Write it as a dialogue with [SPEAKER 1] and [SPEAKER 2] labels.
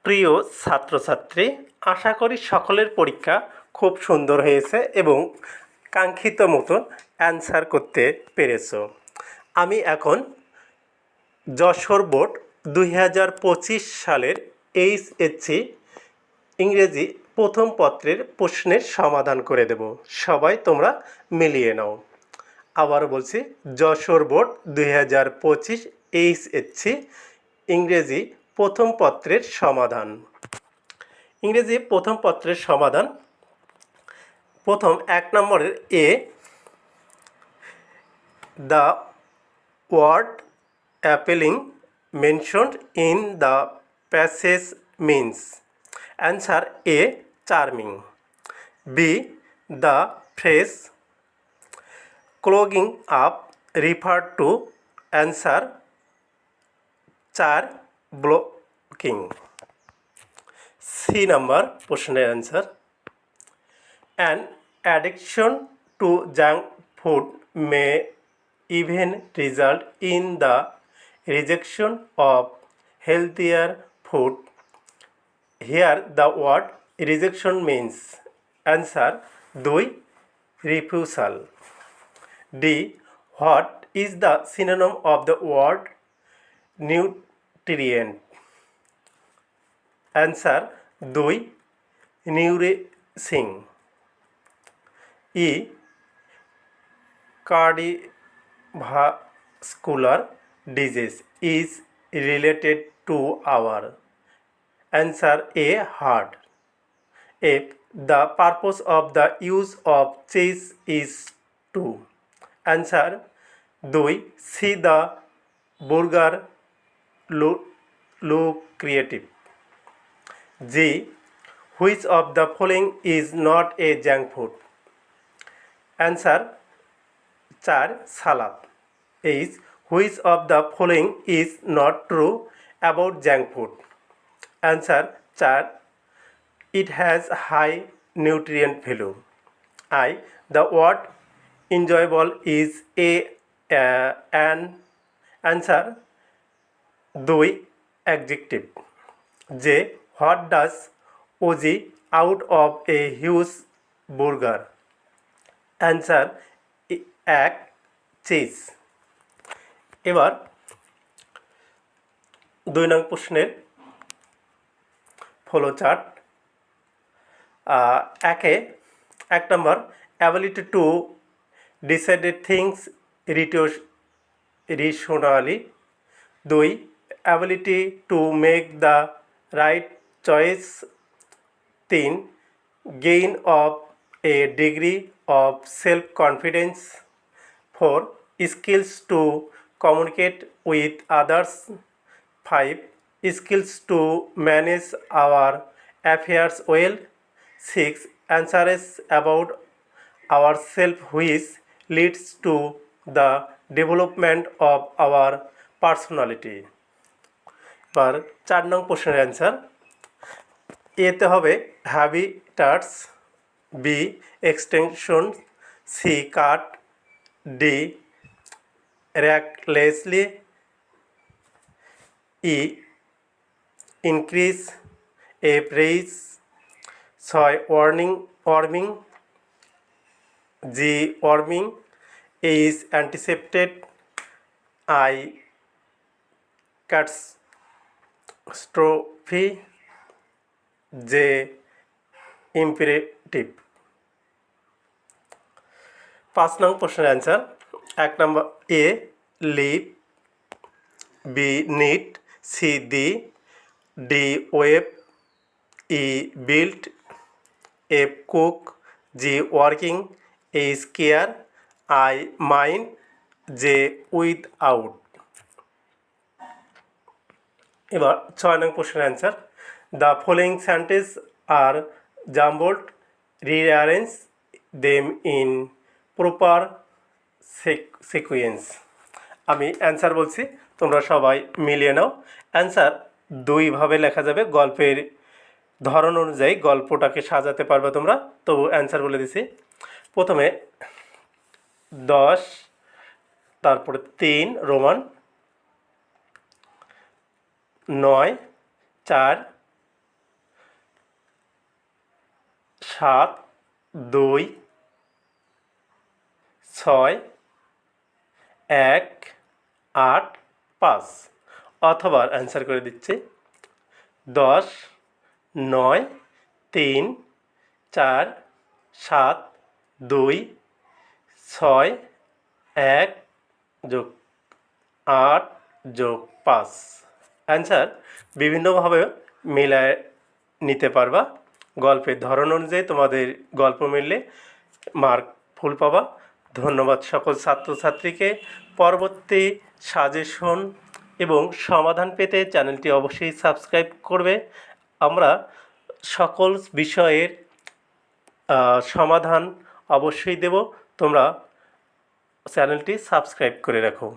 [SPEAKER 1] প্রিয় ছাত্রছাত্রী, আশা করি সকলের পরীক্ষা খুব সুন্দর হয়েছে এবং কাঙ্ক্ষিত মতন অ্যান্সার করতে পেরেছো। আমি এখন যশোর বোর্ড 2025 সালের এইচএসসি ইংরেজি প্রথম পত্রের প্রশ্নের সমাধান করে দেব। সবাই তোমরা মিলিয়ে নাও। আবার বলছি, যশোর বোর্ড 2025 এইচএসসি ইংরেজি প্রথম পত্রের সমাধান। ইংরেজি প্রথম পত্রের সমাধান। প্রথম 1 নম্বরের A, the word appalling mentioned in the passage means. Answer A, charming. B, the phrase clogging up refer to. Answer চার, ব্লকিং। সি নাম্বার প্রশ্নের answer, an addiction to junk food may even result in the rejection of healthier food. Here the word rejection means. Answer দুই, refusal. D, what is the synonym of the word nutrient. Answer দুই, nourishing. E, cardiovascular disease is related to our. Answer A, heart. If the purpose of the use of cheese is to. Answer 2, see the burger lucrative. G, which of the following is not a junk food? Answer 4, salad. H, which of the following is not true about junk food? Answer 4, it has high nutrient value. I, the word enjoyable is an. Answer 2, adjective. J, what does OG out of a huge burger? Answer 1, cheese. এবার 2 নং প্রশ্নের follow chart. এক নম্বর, ability to decided things rationally. 2, ability to make the right choice. 3, gain of a degree of self-confidence. 4, skills to communicate with others. 5, skills to manage our affairs well. 6, answers about ourselves which leads to the development of our personality. এবার 4 নং প্রশ্নের answer. এতে হবে habitats. B, extension. C, cut. D, recklessly. E, increase. A, praise. 6, warming. G, warming. H, anticipated. I, catastrophe. J, imperative. 5 নং প্রশ্নের answer. 1 নম্বর A, live. B, knit. C, the. D, web. E, built. F, cook. G, working. H, care. I, mind. J, without. এবার 6 নং প্রশ্নের answer. The following sentence are jumbled, rearrange them in proper sequence. আমি answer বলছি, তোমরা সবাই মিলিয়ে নাও। Answer দুইভাবে লেখা যাবে, গল্পের ধরন অনুযায়ী গল্পটাকে সাজাতে পারবে তোমরা। তো অ্যান্সার বলে দিছি। প্রথমে 10, তারপরে 3 রোমান, 9, 4, 7 2 6 1 8 5 অথবা অ্যান্সার করে দিচ্ছি 10 9 3 4 7 2 6 1 যোগ 8 যোগ 5 অ্যান্সার বিভিন্নভাবে মিলায় নিতে পারবা। গল্পের ধরন অনুযায়ী তোমাদের গল্প মিললে মার্ক ফুল পাবা। ধন্যবাদ সকল ছাত্রছাত্রীকে। পরবর্তী সাজেশন এবং সমাধান পেতে চ্যানেলটি অবশ্যই সাবস্ক্রাইব করবে। আমরা সকল বিষয়ের সমাধান অবশ্যই দেব, তোমরা চ্যানেলটি সাবস্ক্রাইব করে রাখো।